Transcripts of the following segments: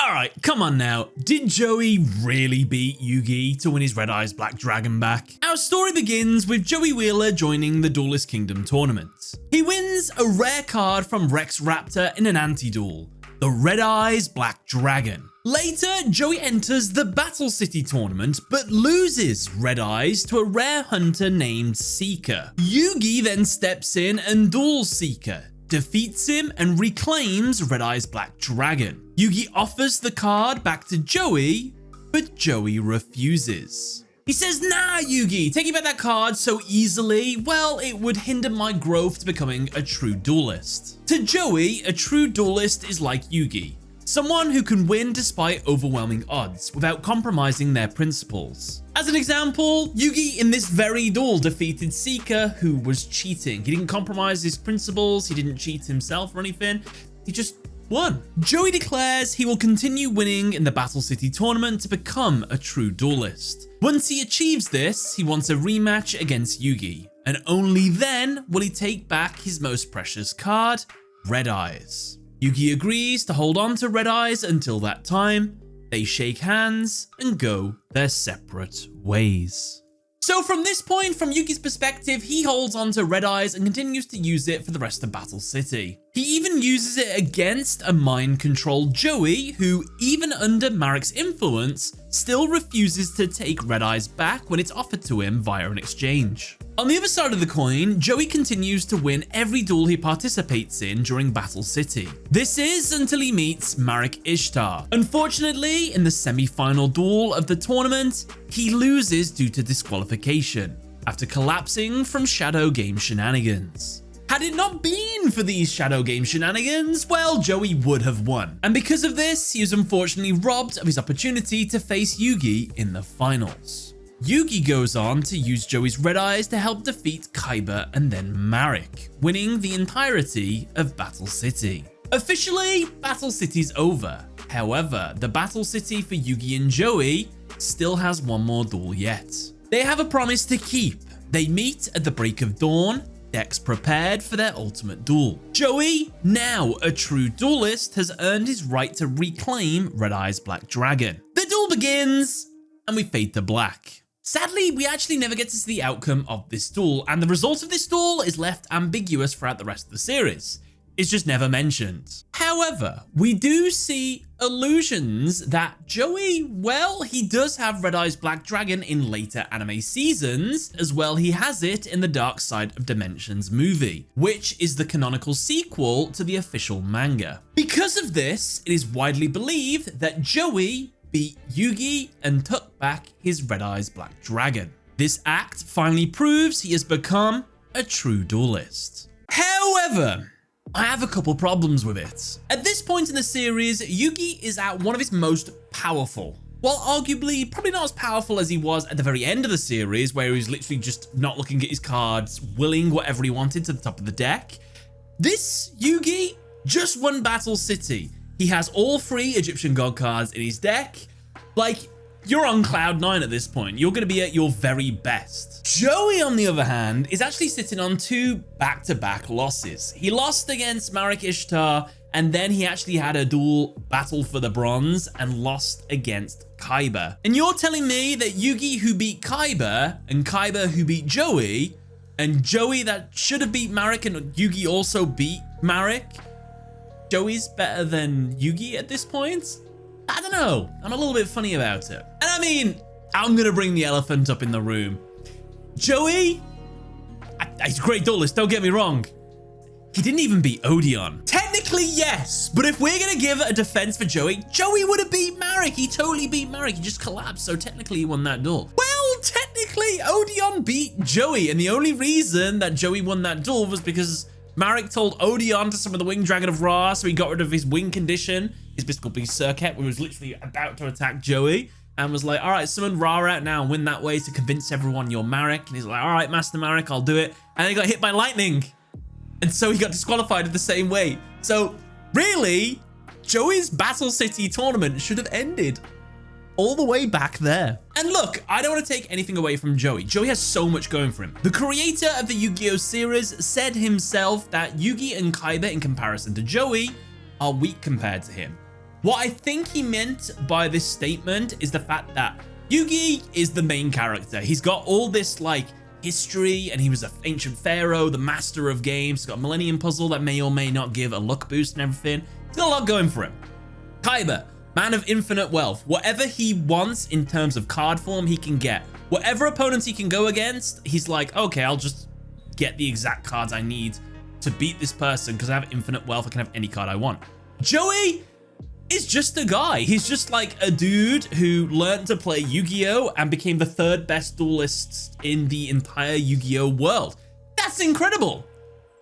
Alright, come on now. Did Joey really beat Yugi to win his Red Eyes Black Dragon back? Our story begins with Joey Wheeler joining the Duelist Kingdom tournament. He wins a rare card from Rex Raptor in an anti-duel, the Red Eyes Black Dragon. Later, Joey enters the Battle City tournament, but loses Red Eyes to a rare hunter named Seeker. Yugi then steps in and duels Seeker, defeats him and reclaims Red Eyes Black Dragon. Yugi offers the card back to Joey, but Joey refuses. He says, nah, Yugi, taking back that card so easily, well, it would hinder my growth to becoming a true duelist. To Joey, a true duelist is like Yugi, someone who can win despite overwhelming odds without compromising their principles. As an example, Yugi in this very duel defeated Seeker, who was cheating. He didn't compromise his principles, he didn't cheat himself or anything, he just won. Joey declares he will continue winning in the Battle City tournament to become a true duelist. Once he achieves this, he wants a rematch against Yugi, and only then will he take back his most precious card, Red Eyes. Yugi agrees to hold on to Red Eyes until that time. They shake hands and go their separate ways. So from this point, from Yugi's perspective, he holds on to Red Eyes and continues to use it for the rest of Battle City. He even uses it against a mind-controlled Joey, who, even under Marik's influence, still refuses to take Red Eyes back when it's offered to him via an exchange. On the other side of the coin, Joey continues to win every duel he participates in during Battle City. This is until he meets Marik Ishtar. Unfortunately, in the semi-final duel of the tournament, he loses due to disqualification after collapsing from Shadow Game shenanigans. Had it not been for these Shadow Game shenanigans, well, Joey would have won. And because of this, he was unfortunately robbed of his opportunity to face Yugi in the finals. Yugi goes on to use Joey's Red Eyes to help defeat Kaiba and then Marik, winning the entirety of Battle City. Officially, Battle City's over. However, the Battle City for Yugi and Joey still has one more duel yet. They have a promise to keep. They meet at the break of dawn, decks prepared for their ultimate duel. Joey, now a true duelist, has earned his right to reclaim Red Eyes Black Dragon. The duel begins, and we fade to black. Sadly, we actually never get to see the outcome of this duel, and the result of this duel is left ambiguous throughout the rest of the series. It's just never mentioned. However, we do see allusions that Joey, well, he does have Red Eyes Black Dragon in later anime seasons, as well he has it in the Dark Side of Dimensions movie, which is the canonical sequel to the official manga. Because of this, it is widely believed that Joey beat Yugi and took back his Red Eyes Black Dragon. This act finally proves he has become a true duelist. However, I have a couple problems with it. At this point in the series, Yugi is at one of his most powerful. While arguably probably not as powerful as he was at the very end of the series, where he was literally just not looking at his cards, willing whatever he wanted to the top of the deck, this Yugi just won Battle City. He has all 3 Egyptian god cards in his deck. Like, you're on cloud 9 at this point. You're going to be at your very best. Joey, on the other hand, is actually sitting on 2 back-to-back losses. He lost against Marik Ishtar, and then he actually had a duel battle for the bronze and lost against Kaiba. And you're telling me that Yugi, who beat Kaiba, and Kaiba, who beat Joey, and Joey that should have beat Marik and Yugi also beat Marik, Joey's better than Yugi at this point? I don't know. I'm a little bit funny about it. And I mean, I'm gonna bring the elephant up in the room. Joey, he's a great duelist, don't get me wrong. He didn't even beat Odeon. Technically, yes, but if we're gonna give a defense for Joey, Joey would have beat Marik. He totally beat Marik. He just collapsed, so technically he won that duel. Well, technically, Odeon beat Joey, and the only reason that Joey won that duel was because Marik told Odeon to summon the Winged Dragon of Ra, so he got rid of his wing condition, his mystical beast Serket, who was literally about to attack Joey, and was like, all right, summon Ra out now and win that way to convince everyone you're Marik. And he's like, all right, Master Marik, I'll do it. And then he got hit by lightning. And so he got disqualified in the same way. So really, Joey's Battle City tournament should have ended all the way back there. And look, I don't want to take anything away from Joey. Joey has so much going for him. The creator of the Yu-Gi-Oh series said himself that Yugi and Kaiba, in comparison to Joey, are weak compared to him. What I think he meant by this statement is the fact that Yugi is the main character. He's got all this like history, and he was an ancient pharaoh, the master of games. He's got a Millennium Puzzle that may or may not give a luck boost and everything. He's got a lot going for him. Kaiba, man of infinite wealth. Whatever he wants in terms of card form, he can get. Whatever opponents he can go against, he's like, okay, I'll just get the exact cards I need to beat this person because I have infinite wealth. I can have any card I want. Joey is just a guy. He's just like a dude who learned to play Yu-Gi-Oh and became the 3rd best duelist in the entire Yu-Gi-Oh world. That's incredible.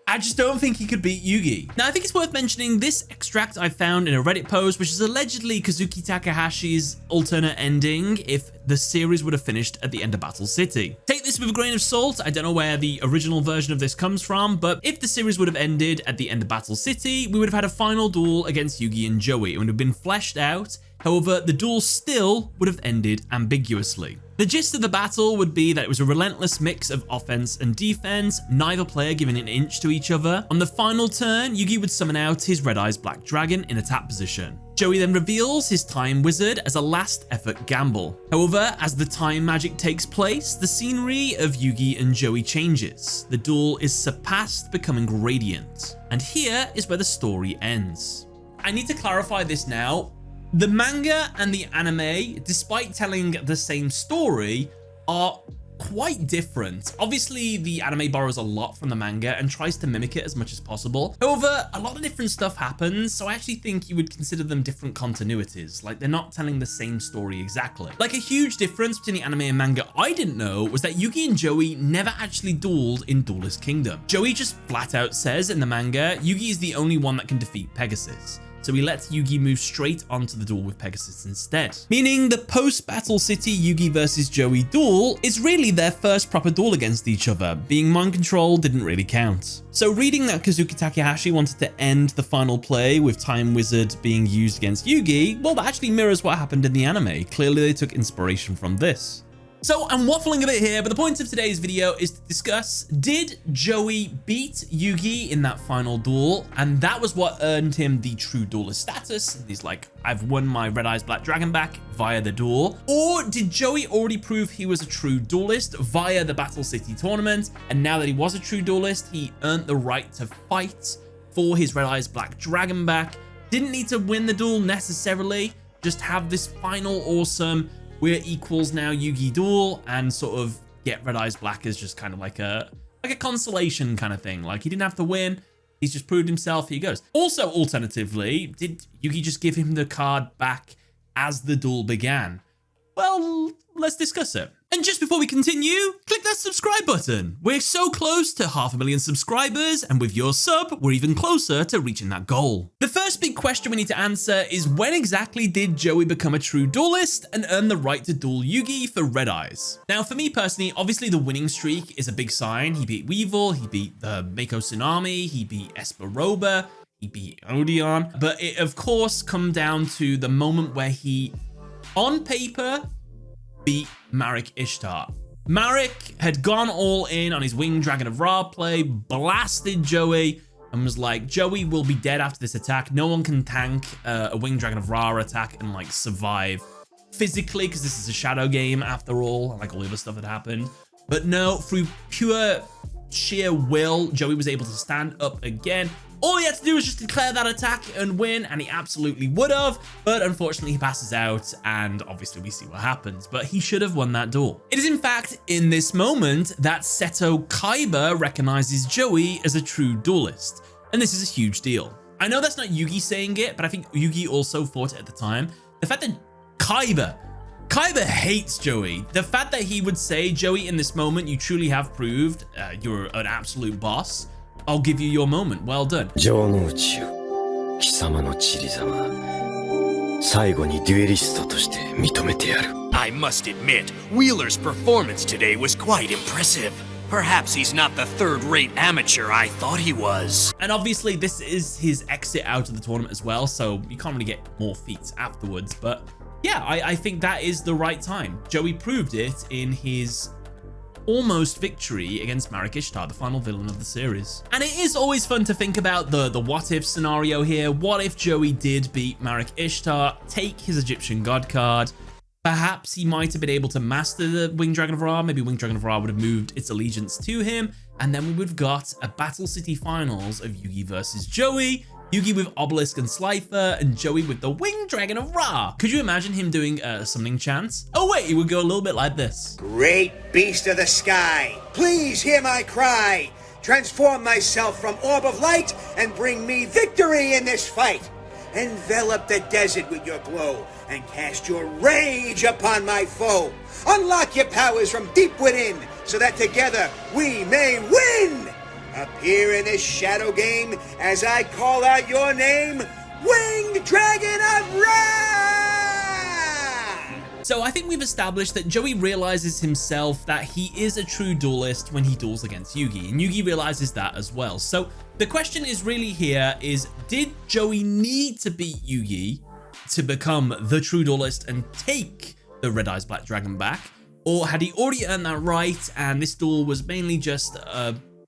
I just don't think he could beat Yugi. Now, I think it's worth mentioning this extract I found in a Reddit post, which is allegedly Kazuki Takahashi's alternate ending if the series would have finished at the end of Battle City. Take this with a grain of salt. I don't know where the original version of this comes from, but if the series would have ended at the end of Battle City, we would have had a final duel against Yugi and Joey. It would have been fleshed out. However, the duel still would have ended ambiguously. The gist of the battle would be that it was a relentless mix of offense and defense, neither player giving an inch to each other. On the final turn, Yugi would summon out his Red Eyes Black Dragon in attack position. Joey then reveals his Time Wizard as a last effort gamble. However, as the time magic takes place, the scenery of Yugi and Joey changes. The duel is surpassed, becoming radiant. And here is where the story ends. I need to clarify this now. The manga and the anime, despite telling the same story, are quite different. Obviously, the anime borrows a lot from the manga and tries to mimic it as much as possible. However, a lot of different stuff happens, so I actually think you would consider them different continuities. Like, they're not telling the same story exactly. Like, a huge difference between the anime and manga I didn't know was that Yugi and Joey never actually dueled in Duelist Kingdom. Joey just flat out says in the manga, Yugi is the only one that can defeat Pegasus. So he lets Yugi move straight onto the duel with Pegasus instead. Meaning the post-Battle City Yugi versus Joey duel is really their first proper duel against each other. Being mind control didn't really count. So reading that Kazuki Takahashi wanted to end the final play with Time Wizard being used against Yugi, well, that actually mirrors what happened in the anime. Clearly they took inspiration from this. So I'm waffling a bit here, but the point of today's video is to discuss, did Joey beat Yugi in that final duel? And that was what earned him the true duelist status. He's like, I've won my Red Eyes Black Dragon back via the duel. Or did Joey already prove he was a true duelist via the Battle City tournament? And now that he was a true duelist, he earned the right to fight for his Red Eyes Black Dragon back. Didn't need to win the duel necessarily, just have this final awesome we're equals now Yugi duel and sort of get Red Eyes Black as just kind of like a consolation kind of thing. Like, he didn't have to win. He's just proved himself. Here he goes. Also, alternatively, did Yugi just give him the card back as the duel began? Well, let's discuss it. And just before we continue, click that subscribe button. We're so close to 500,000 subscribers, and with your sub, we're even closer to reaching that goal. The first big question we need to answer is, when exactly did Joey become a true duelist and earn the right to duel Yugi for Red Eyes? Now, for me personally, obviously the winning streak is a big sign. He beat Weevil, he beat the Mako Tsunami, he beat Esperoba, he beat Odeon, but it of course come down to the moment where he, on paper, beat Marek Ishtar. Marek had gone all in on his Winged Dragon of Ra play, blasted Joey, and was like, Joey will be dead after this attack. No one can tank a Winged Dragon of Ra attack and like survive physically, because this is a shadow game after all, like all the other stuff that happened. But no, through pure sheer will, Joey was able to stand up again. All he had to do was just declare that attack and win, and he absolutely would have, but unfortunately he passes out, and obviously we see what happens, but he should have won that duel. It is in fact in this moment that Seto Kaiba recognizes Joey as a true duelist, and this is a huge deal. I know that's not Yugi saying it, but I think Yugi also thought it at the time. The fact that Kaiba hates Joey. The fact that he would say, Joey, in this moment, you truly have proved you're an absolute boss. I'll give you your moment. Well done. I must admit, Wheeler's performance today was quite impressive. Perhaps he's not the third-rate amateur I thought he was. And obviously this is his exit out of the tournament as well, so you can't really get more feats afterwards. But yeah, I think that is the right time. Joey proved it in his almost victory against Marek Ishtar, the final villain of the series. And it is always fun to think about the what if scenario here. What if Joey did beat Marek Ishtar, take his Egyptian god card? Perhaps he might have been able to master the Winged Dragon of Ra. Maybe Winged Dragon of Ra would have moved its allegiance to him. And then we would have got a Battle City finals of Yugi versus Joey. Yugi with Obelisk and Slifer, and Joey with the Winged Dragon of Ra. Could you imagine him doing a summoning chant? Oh wait, it would go a little bit like this. Great beast of the sky, please hear my cry. Transform myself from orb of light and bring me victory in this fight. Envelop the desert with your glow and cast your rage upon my foe. Unlock your powers from deep within so that together we may win. Appear in this shadow game as I call out your name, Winged Dragon of Ra! So I think we've established that Joey realizes himself that he is a true duelist when he duels against Yugi, and Yugi realizes that as well. So the question is really here is, did Joey need to beat Yugi to become the true duelist and take the Red Eyes Black Dragon back? Or had he already earned that right and this duel was mainly just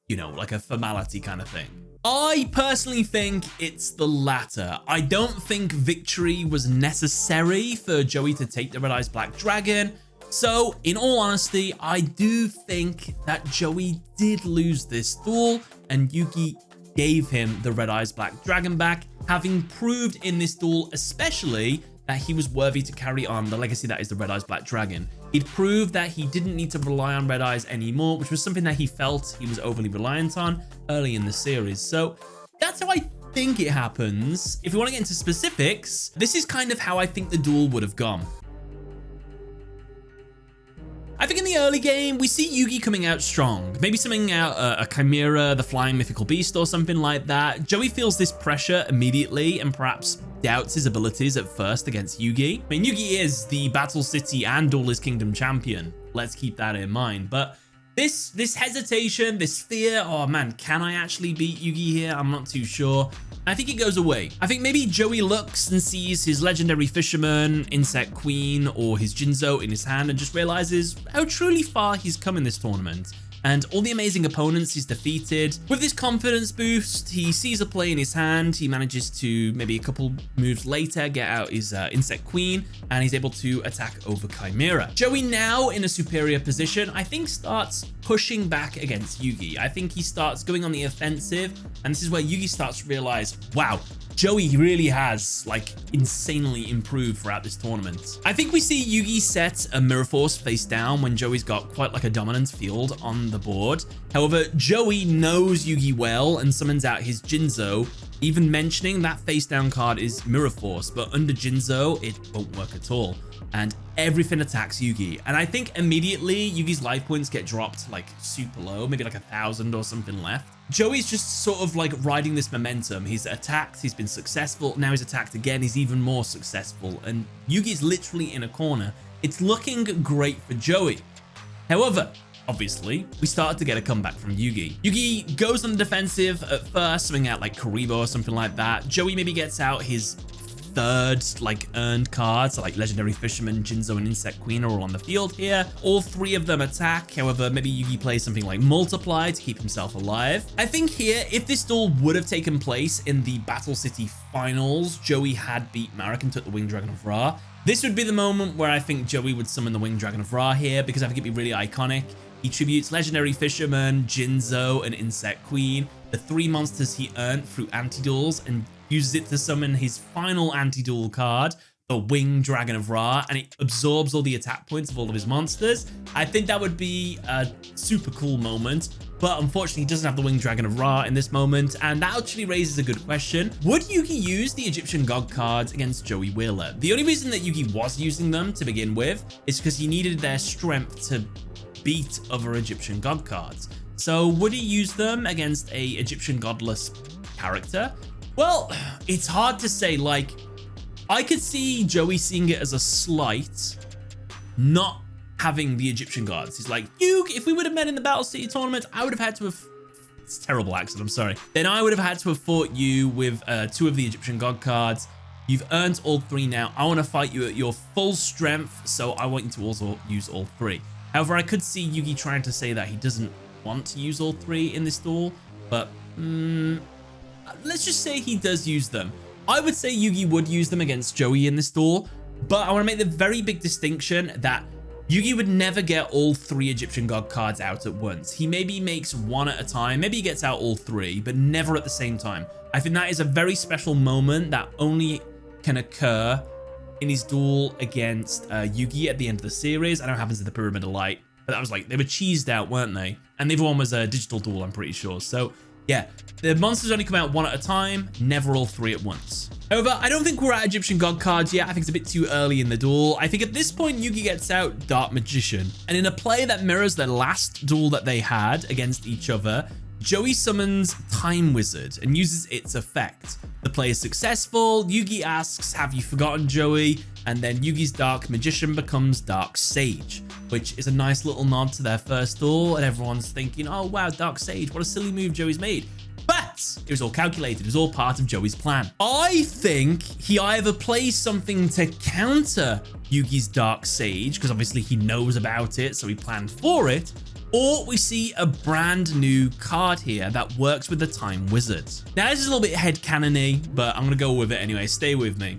you know, like a formality kind of thing? I personally think it's the latter. I don't think victory was necessary for Joey to take the Red Eyes Black Dragon. So in all honesty, I do think that Joey did lose this duel and Yugi gave him the Red Eyes Black Dragon back, having proved in this duel especially that he was worthy to carry on the legacy that is the Red Eyes Black Dragon. He'd proved that he didn't need to rely on Red Eyes anymore, which was something that he felt he was overly reliant on early in the series. So that's how I think it happens. If we want to get into specifics, this is kind of how I think the duel would have gone. I think in the early game, we see Yugi coming out strong. Maybe summoning out a Chimera, the Flying Mythical Beast or something like that. Joey feels this pressure immediately and perhaps doubts his abilities at first against Yugi. I mean, Yugi is the Battle City and Duelist Kingdom champion. Let's keep that in mind. But this hesitation, this fear, oh man, can I actually beat Yugi here? I'm not too sure. I think it goes away. I think maybe Joey looks and sees his legendary fisherman, Insect Queen, or his Jinzo in his hand and just realizes how truly far he's come in this tournament and all the amazing opponents he's defeated. With this confidence boost, he sees a play in his hand. He manages to, maybe a couple moves later, get out his Insect Queen, and he's able to attack over Chimera. Joey, now in a superior position, I think starts pushing back against Yugi. I think he starts going on the offensive, and this is where Yugi starts to realize, wow, Joey really has like insanely improved throughout this tournament. I think we see Yugi set a Mirror Force face down when Joey's got quite like a dominant field on the board. However, Joey knows Yugi well and summons out his Jinzo, even mentioning that face down card is Mirror Force, but under Jinzo, it won't work at all. And everything attacks Yugi. And I think immediately Yugi's life points get dropped like super low, maybe like 1,000 or something left. Joey's just sort of like riding this momentum. He's attacked, he's been successful, now he's attacked again, he's even more successful. And Yugi's literally in a corner. It's looking great for Joey. However, obviously, we started to get a comeback from Yugi. Yugi goes on the defensive at first, something out like Karibo or something like that. Joey maybe gets out his third like earned cards, so like Legendary Fisherman, Jinzo, and Insect Queen are all on the field here. All three of them attack. However, maybe Yugi plays something like Multiply to keep himself alive. I think here, if this duel would have taken place in the Battle City finals, Joey had beat Marek and took the Winged Dragon of Ra. This would be the moment where I think Joey would summon the Winged Dragon of Ra here, because I think it'd be really iconic. He tributes Legendary Fisherman, Jinzo, and Insect Queen, the three monsters he earned through anti-duels, and uses it to summon his final anti-duel card, the Winged Dragon of Ra, and it absorbs all the attack points of all of his monsters. I think that would be a super cool moment, but unfortunately he doesn't have the Winged Dragon of Ra in this moment, and that actually raises a good question. Would Yugi use the Egyptian God cards against Joey Wheeler? The only reason that Yugi was using them to begin with is because he needed their strength to beat other Egyptian God cards. So would he use them against a Egyptian godless character? Well, it's hard to say. Like, I could see Joey seeing it as a slight, not having the Egyptian gods. He's like, if we would have met in the Battle City tournament, I would have had to have, it's a terrible accent, I'm sorry. Then I would have had to have fought you with 2 of the Egyptian god cards. You've earned all 3 now. I want to fight you at your full strength, so I want you to also use all 3. However, I could see Yugi trying to say that he doesn't want to use all 3 in this duel, but let's just say he does use them. I would say Yugi would use them against Joey in this duel, but I want to make the very big distinction that Yugi would never get all 3 Egyptian God cards out at once. He maybe makes 1 at a time, maybe he gets out all 3, but never at the same time. I think that is a very special moment that only can occur in his duel against Yugi at the end of the series. I know it happens in the Pyramid of Light, but that was like, they were cheesed out, weren't they? And the other one was a digital duel, I'm pretty sure. So yeah, the monsters only come out 1 at a time, never all 3 at once. However, I don't think we're at Egyptian God cards yet. I think it's a bit too early in the duel. I think at this point, Yugi gets out Dark Magician. And in a play that mirrors the last duel that they had against each other, Joey summons Time Wizard and uses its effect. The play is successful. Yugi asks, have you forgotten, Joey? And then Yugi's Dark Magician becomes Dark Sage, which is a nice little nod to their first duel. And everyone's thinking, oh, wow, Dark Sage, what a silly move Joey's made. But it was all calculated. It was all part of Joey's plan. I think he either plays something to counter Yugi's Dark Sage, because obviously he knows about it, so he planned for it, or we see a brand new card here that works with the Time Wizard. Now, this is a little bit headcanon-y, but I'm going to go with it anyway. Stay with me.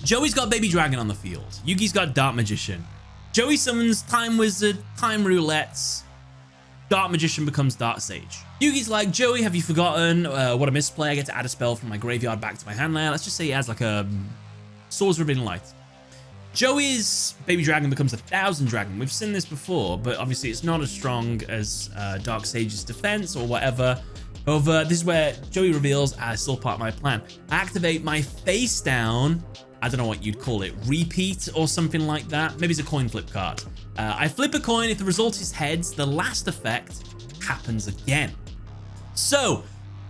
Joey's got Baby Dragon on the field. Yugi's got Dark Magician. Joey summons Time Wizard, Time Roulettes. Dark Magician becomes Dark Sage. Yugi's like, Joey, have you forgotten what a misplay? I get to add a spell from my graveyard back to my hand layer. Let's just say he has like a Swords of Forbidden Light. Joey's Baby Dragon becomes a 1000 Dragon. We've seen this before, but obviously it's not as strong as Dark Sage's defense or whatever. However, this is where Joey reveals, it's still part of my plan. I activate my face down, I don't know what you'd call it, repeat or something like that. Maybe it's a coin flip card. I flip a coin. If the result is heads, the last effect happens again. So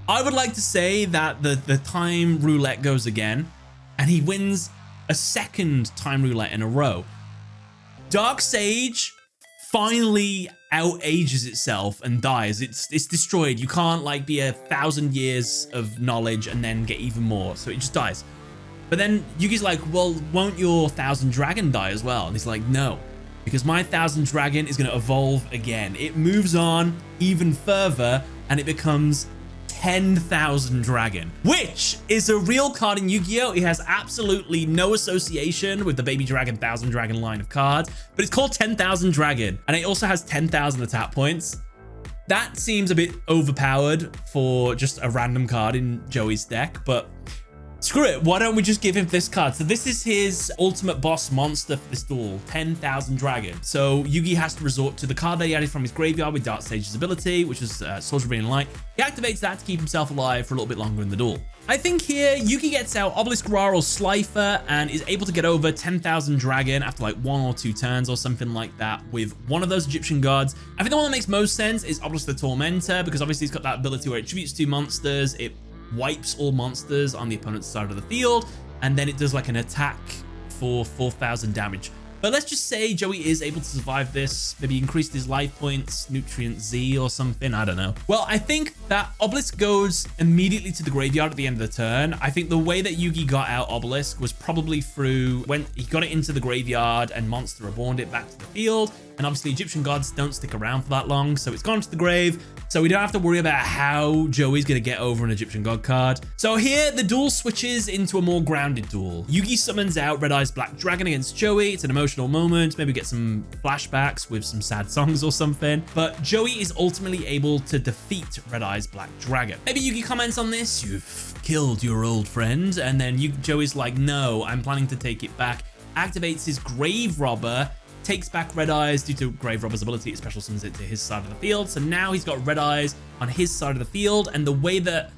I would like to say that the time roulette goes again, and he wins a second time roulette in a row. Dark Sage finally outages itself and dies. It's destroyed. You can't like be 1,000 years of knowledge and then get even more. So it just dies. But then Yugi's like, well, won't your 1000 Dragon die as well? And he's like, no, because my 1000 Dragon is going to evolve again. It moves on even further and it becomes 10,000 Dragon, which is a real card in Yu-Gi-Oh! It has absolutely no association with the Baby Dragon 1000 Dragon line of cards, but it's called 10,000 Dragon, and it also has 10,000 attack points. That seems a bit overpowered for just a random card in Joey's deck, but screw it. Why don't we just give him this card? So this is his ultimate boss monster for this duel, 10,000 Dragon. So Yugi has to resort to the card that he added from his graveyard with Dark Sage's ability, which was Swords of Forbidden Light. He activates that to keep himself alive for a little bit longer in the duel. I think here Yugi gets out Obelisk Rar or Slifer and is able to get over 10,000 Dragon after like 1 or 2 turns or something like that with one of those Egyptian gods. I think the one that makes most sense is Obelisk the Tormentor, because obviously it's got that ability where it tributes 2 monsters, it wipes all monsters on the opponent's side of the field, and then it does like an attack for 4,000 damage. But let's just say Joey is able to survive this, maybe increased his life points, Nutrient Z or something, I don't know. Well, I think that Obelisk goes immediately to the graveyard at the end of the turn. I think the way that Yugi got out Obelisk was probably through when he got it into the graveyard and Monster Reborned it back to the field. And obviously Egyptian gods don't stick around for that long, so it's gone to the grave. So we don't have to worry about how Joey's going to get over an Egyptian god card. So here, the duel switches into a more grounded duel. Yugi summons out Red Eye's Black Dragon against Joey. It's an emotional moment. Maybe get some flashbacks with some sad songs or something. But Joey is ultimately able to defeat Red Eye's Black Dragon. Maybe Yugi comments on this. You've killed your old friend. And then Joey's like, no, I'm planning to take it back. Activates his Grave Robber. Takes back Red Eyes due to Grave Robber's ability. It special summons it to his side of the field. So now he's got Red Eyes on his side of the field. And the way that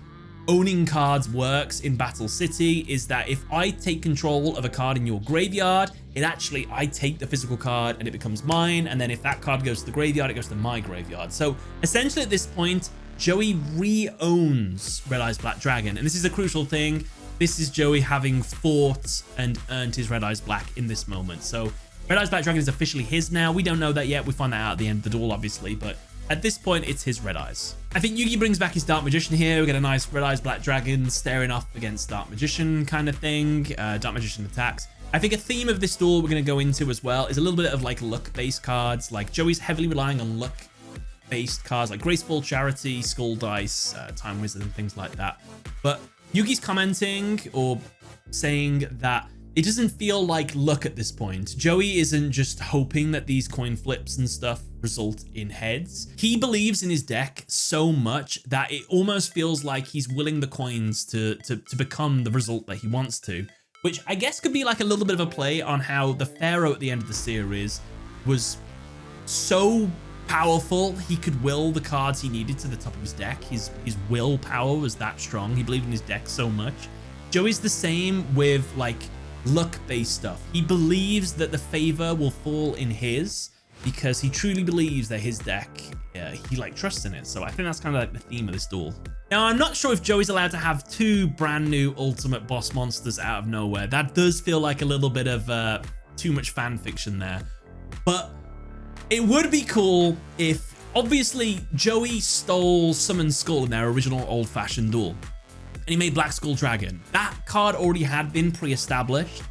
owning cards works in Battle City is that if I take control of a card in your graveyard, I take the physical card and it becomes mine. And then if that card goes to the graveyard, it goes to my graveyard. So essentially at this point, Joey re-owns Red Eye's Black Dragon. And this is a crucial thing. This is Joey having fought and earned his Red Eye's Black in this moment. So Red Eye's Black Dragon is officially his now. We don't know that yet. We find that out at the end of the duel, obviously, but at this point, it's his Red Eyes. I think Yugi brings back his Dark Magician here. We get a nice Red Eye's Black Dragon staring off against Dark Magician kind of thing. Dark Magician attacks. I think a theme of this duel we're going to go into as well is a little bit of like luck-based cards. Like Joey's heavily relying on luck-based cards like Graceful, Charity, Skull Dice, Time Wizard, and things like that. But Yugi's commenting or saying that it doesn't feel like luck at this point. Joey isn't just hoping that these coin flips and stuff result in heads. He believes in his deck so much that it almost feels like he's willing the coins to become the result that he wants to, which I guess could be like a little bit of a play on how the Pharaoh at the end of the series was so powerful. He could will the cards he needed to the top of his deck. His willpower was that strong. He believed in his deck so much. Joey's the same with like luck-based stuff. He believes that the favor will fall in his because he truly believes that his deck, he like trusts in it. So I think that's kind of like the theme of this duel. Now, I'm not sure if Joey's allowed to have 2 brand new ultimate boss monsters out of nowhere. That does feel like a little bit of too much fan fiction there. But it would be cool if, obviously, Joey stole Summon Skull in their original old-fashioned duel, and he made Black Skull Dragon. That card already had been pre-established.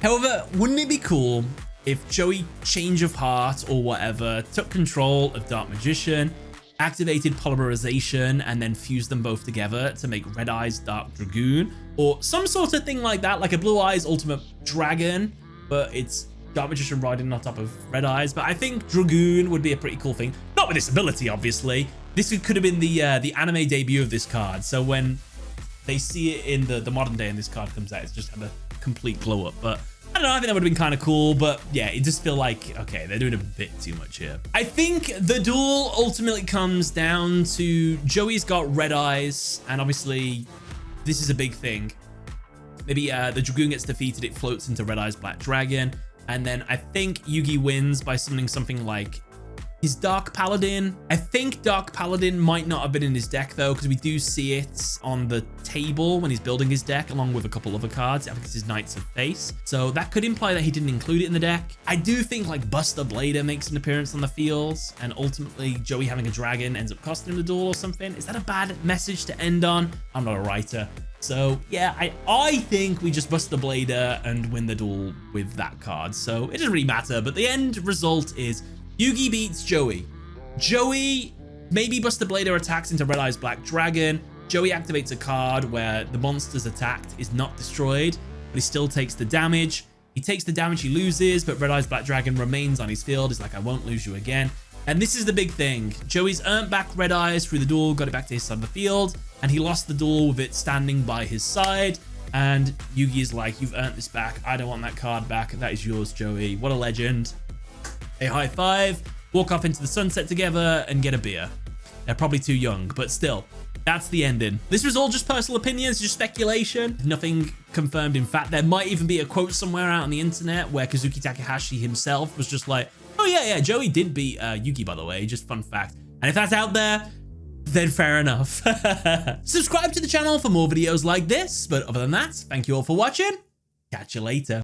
However, wouldn't it be cool if Joey, Change of Heart or whatever, took control of Dark Magician, activated Polymerization, and then fused them both together to make Red Eyes Dark Dragoon, or some sort of thing like that, like a Blue Eyes Ultimate Dragon, but it's Dark Magician riding on top of Red Eyes. But I think Dragoon would be a pretty cool thing. Not with this ability, obviously. This could have been the anime debut of this card. So when they see it in the modern day and this card comes out, it's just had a complete glow up. But I don't know, I think that would have been kind of cool. But yeah, it just feel like, okay, they're doing a bit too much here. I think the duel ultimately comes down to Joey's got Red Eyes, and obviously this is a big thing. Maybe the Dragoon gets defeated, it floats into Red Eyes Black Dragon. And then I think Yugi wins by summoning something like his Dark Paladin. I think Dark Paladin might not have been in his deck though, because we do see it on the table when he's building his deck along with a couple other cards. I think it's his Knights of Face. So that could imply that he didn't include it in the deck. I do think like Buster Blader makes an appearance on the field, and ultimately Joey having a dragon ends up costing him the duel or something. Is that a bad message to end on? I'm not a writer. So yeah, I think we just bust the Blader and win the duel with that card. So it doesn't really matter, but the end result is Yugi beats Joey. Joey maybe Buster Blader attacks into Red Eyes Black Dragon. Joey activates a card where the monster's attacked is not destroyed, but he still takes the damage. He takes the damage, he loses, but Red Eyes Black Dragon remains on his field. He's like, I won't lose you again. And this is the big thing. Joey's earned back Red Eyes through the duel, got it back to his side of the field, and he lost the duel with it standing by his side. And Yugi is like, you've earned this back. I don't want that card back. That is yours, Joey. What a legend. They high five, walk off into the sunset together, and get a beer. They're probably too young, but still, that's the ending. This was all just personal opinions, just speculation. Nothing confirmed in fact. There might even be a quote somewhere out on the internet where Kazuki Takahashi himself was just like, oh yeah, Joey did beat Yugi, by the way, just fun fact. And if that's out there, then fair enough. Subscribe to the channel for more videos like this. But other than that, thank you all for watching. Catch you later.